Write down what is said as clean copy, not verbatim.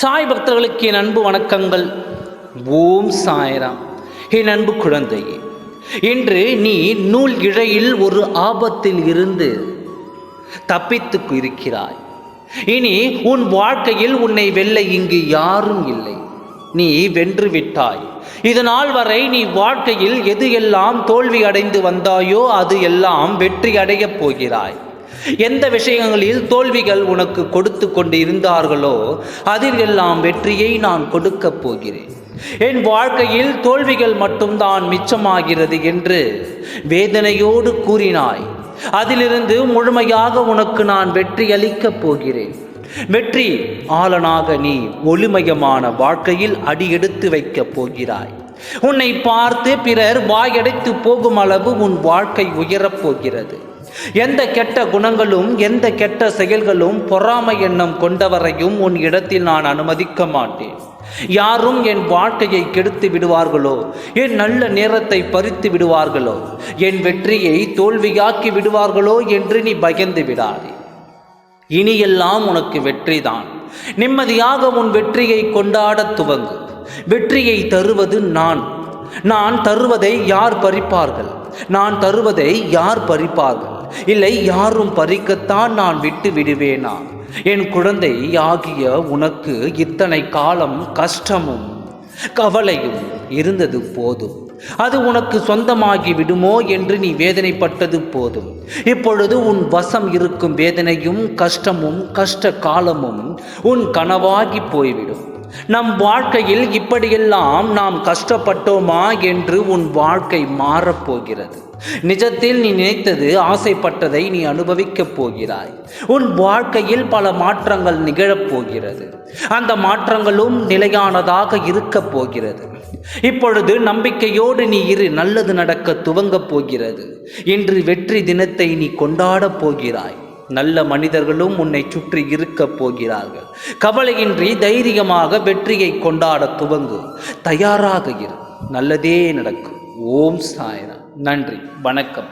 சாய் பக்தர்களுக்கு என் அன்பு வணக்கங்கள். ஓம் சாய்ராம். என் அன்பு குழந்தையே, இன்று நீ நூல் இழையில் ஒரு ஆபத்தில் இருந்து தப்பித்து இருக்கிறாய். இனி உன் வாழ்க்கையில் உன்னை வெல்ல இங்கு யாரும் இல்லை. நீ வென்று விட்டாய். இதனால் வரை நீ வாழ்க்கையில் எது எல்லாம் தோல்வி அடைந்து வந்தாயோ அது எல்லாம் வெற்றி அடையப் போகிறாய். எந்த விஷயங்களில் தோல்விகள் உனக்கு கொடுத்து கொண்டு இருந்தார்களோ அதில் எல்லாம் வெற்றியை நான் கொடுக்கப் போகிறேன். என் வாழ்க்கையில் தோல்விகள் மட்டும்தான் மிச்சமாகிறது என்று வேதனையோடு கூறினாய். அதிலிருந்து முழுமையாக உனக்கு நான் வெற்றி அளிக்கப் போகிறேன். வெற்றி ஆளனாக நீ ஒளிமயமான வாழ்க்கையில் அடியெடுத்து வைக்கப் போகிறாய். உன்னை பார்த்து பிறர் வாயடைத்து போகும் அளவு உன் வாழ்க்கை உயரப் போகிறது. எந்த கெட்ட குணங்களும் எந்த கெட்ட செயல்களும் பொறாமை எண்ணம் கொண்டவரையும் உன் இடத்தில் நான் அனுமதிக்க மாட்டேன். யாரும் என் வாழ்க்கையை கெடுத்து விடுவார்களோ, என் நல்ல நேரத்தை பறித்து விடுவார்களோ, என் வெற்றியை தோல்வியாக்கி விடுவார்களோ என்று நீ பயந்து விடாதே. இனியெல்லாம் உனக்கு வெற்றிதான். நிம்மதியாக உன் வெற்றியை கொண்டாட துவங்கு. வெற்றியை தருவது நான் தருவதை யார் பறிப்பார்கள்? நான் தருவதை யார் பறிப்பார்கள்? இல்லை, யாரும் பறிக்கத்தான் நான் விட்டு விடுவேனா? என் குழந்தை ஆகிய உனக்கு இத்தனை காலம் கஷ்டமும் கவலையும் இருந்தது போதும். அது உனக்கு சொந்தமாகி விடுமோ என்று நீ வேதனைப்பட்டது போதும். இப்பொழுது உன் வசம் இருக்கும் வேதனையும் கஷ்டமும் கஷ்ட காலமும் உன் கனவாகி போய்விடும். நம் வாழ்க்கையில் இப்படியெல்லாம் நாம் கஷ்டப்பட்டோமா என்று உன் வாழ்க்கை மாறப்போகிறது. நிஜத்தில் நீ நினைத்தது, ஆசைப்பட்டதை நீ அனுபவிக்கப் போகிறாய். உன் வாழ்க்கையில் பல மாற்றங்கள் நிகழப்போகிறது. அந்த மாற்றங்களும் நிலையானதாக இருக்கப் போகிறது. இப்பொழுது நம்பிக்கையோடு நீ இரு. நல்லது நடக்க துவங்கப் போகிறது. இன்று வெற்றி தினத்தை நீ கொண்டாடப் போகிறாய். நல்ல மனிதர்களும் உன்னை சுற்றி இருக்கப் போகிறார்கள். கவலையின்றி தைரியமாக வெற்றியை கொண்டாட துவங்கு. தயாராக இரு. நல்லதே நடக்கும். ஓம் சாய்ராம். நன்றி, வணக்கம்.